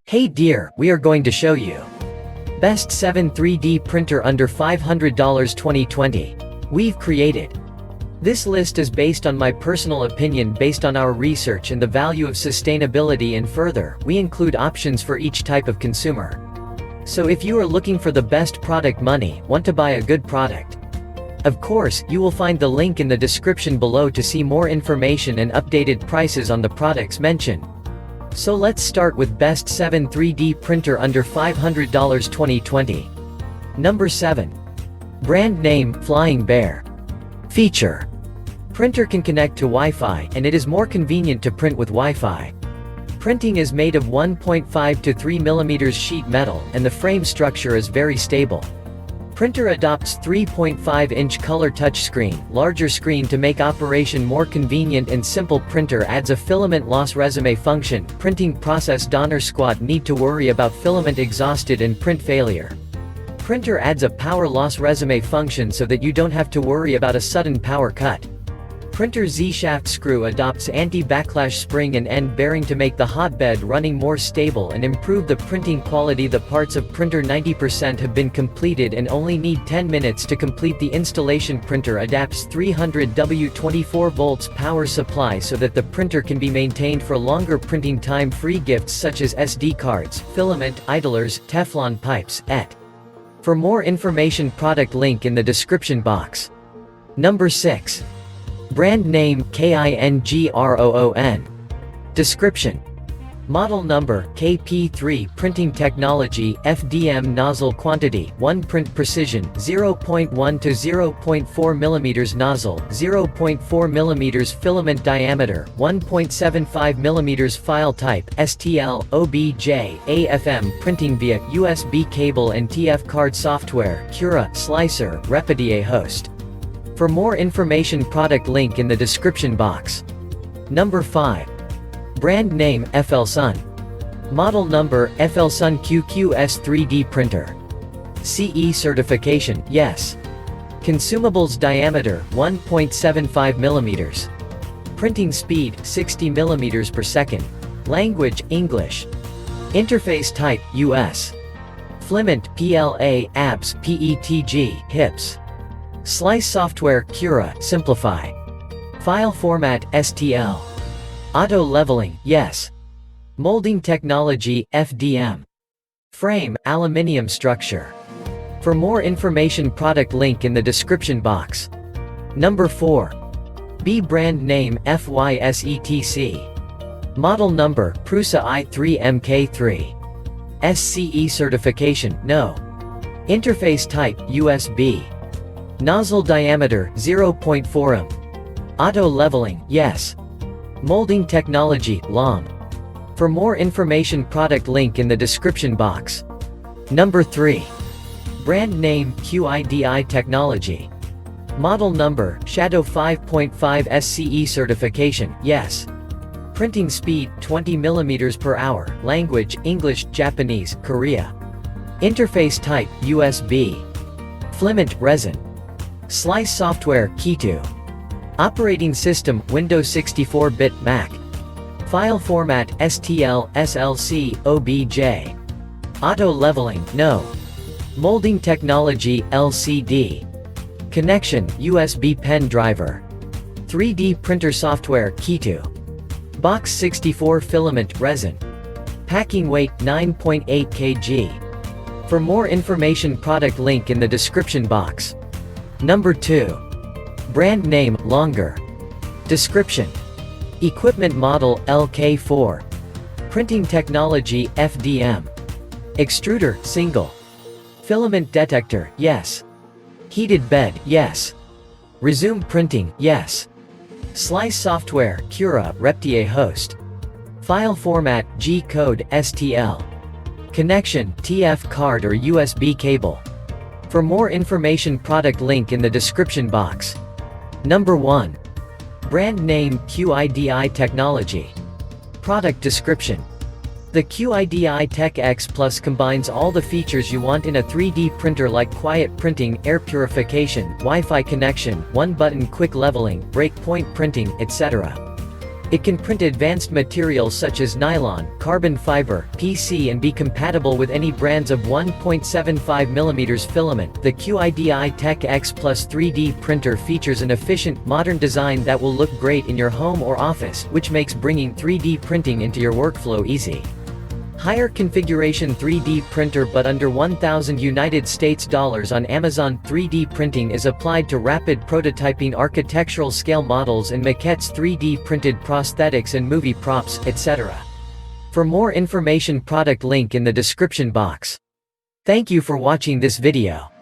Hey dear, we are going to show you Best 7 3D Printer Under $500 2020. We've created. This list is based on my personal opinion based on our research and the value of sustainability, and further, we include options for each type of consumer. So if you are looking for the best product money, want to buy a good product. Of course, you will find the link in the description below to see more information and updated prices on the products mentioned. So let's start with Best 7 3D Printer Under $500 2020. Number 7. Brand name, Flying Bear. Feature. Printer can connect to Wi-Fi, and it is more convenient to print with Wi-Fi. Printing is made of 1.5 to 3 mm sheet metal, and the frame structure is very stable. Printer adopts 3.5-inch color touchscreen, larger screen to make operation more convenient and simple. Printer adds a filament loss resume function. Printing process donor squad need to worry about filament exhausted and print failure. Printer adds a power loss resume function so that you don't have to worry about a sudden power cut. Printer Z-shaft screw adopts anti-backlash spring and end bearing to make the hotbed running more stable and improve the printing quality. The parts of printer 90% have been completed and only need 10 minutes to complete the installation. Printer adapts 300 W 24 volts power supply so that the printer can be maintained for longer printing time. Free gifts such as SD cards, filament, idlers, Teflon pipes, etc. For more information, product link in the description box. Number 6. Brand name, KINGROON. Description. Model number, KP3. Printing technology, FDM. Nozzle quantity, 1 print precision, 0.1 to 0.4 mm. Nozzle, 0.4 mm. Filament diameter, 1.75 mm. File type, STL, OBJ, AFM. Printing via USB cable and TF card. Software, Cura, Slicer, Repetier host. For more information, product link in the description box. Number 5. Brand name, FLSun. Model number, FLSun QQS 3D Printer. CE certification, yes. Consumables diameter, 1.75 mm. Printing speed, 60 mm per second. Language, English. Interface type, US. Filament, PLA, ABS, PETG, HIPS. Slice software, Cura, Simplify. File format, STL. Auto leveling, yes. Molding technology, FDM. Frame, aluminum structure. For more information, product link in the description box. Number 4. B brand name, FYSETC. Model number, Prusa i3 MK3. SCE certification, no. Interface type, USB. Nozzle diameter, 0.4 m. Auto leveling, yes. Molding technology, LOM. For more information, product link in the description box. Number 3. Brand name, QIDI Technology. Model number, Shadow 5.5 SCE certification, yes. Printing speed, 20 mm per hour. Language, English, Japanese, Korea. Interface type, USB. Filament, resin. Slice software, Kitu. Operating system, Windows 64-bit Mac. File format, STL, SLC, OBJ. Auto leveling, no. Molding technology, LCD. Connection, USB pen driver. 3D printer software, Kitu. Box 64 filament, resin. Packing weight, 9.8 kg. For more information, product link in the description box. Number 2. Brand name, Longer. Description. Equipment model, LK4. Printing technology, FDM. Extruder, single. Filament detector, yes. Heated bed, yes. Resume printing, yes. Slice software, Cura, Repetier host. File format, G-code, STL. Connection, TF card or USB cable. For more information, product link in the description box. Number 1. Brand name, QIDI Technology. Product description. The QIDI Tech X Plus combines all the features you want in a 3D printer, like quiet printing, air purification, Wi-Fi connection, one-button quick leveling, breakpoint printing, etc. It can print advanced materials such as nylon, carbon fiber, PC and be compatible with any brands of 1.75mm filament. The QIDI Tech X Plus 3D printer features an efficient, modern design that will look great in your home or office, which makes bringing 3D printing into your workflow easy. Higher configuration 3D printer but under $1,000 on Amazon. 3D printing is applied to rapid prototyping architectural scale models and maquettes, 3D printed prosthetics and movie props, etc. For more information, product link in the description box. Thank you for watching this video.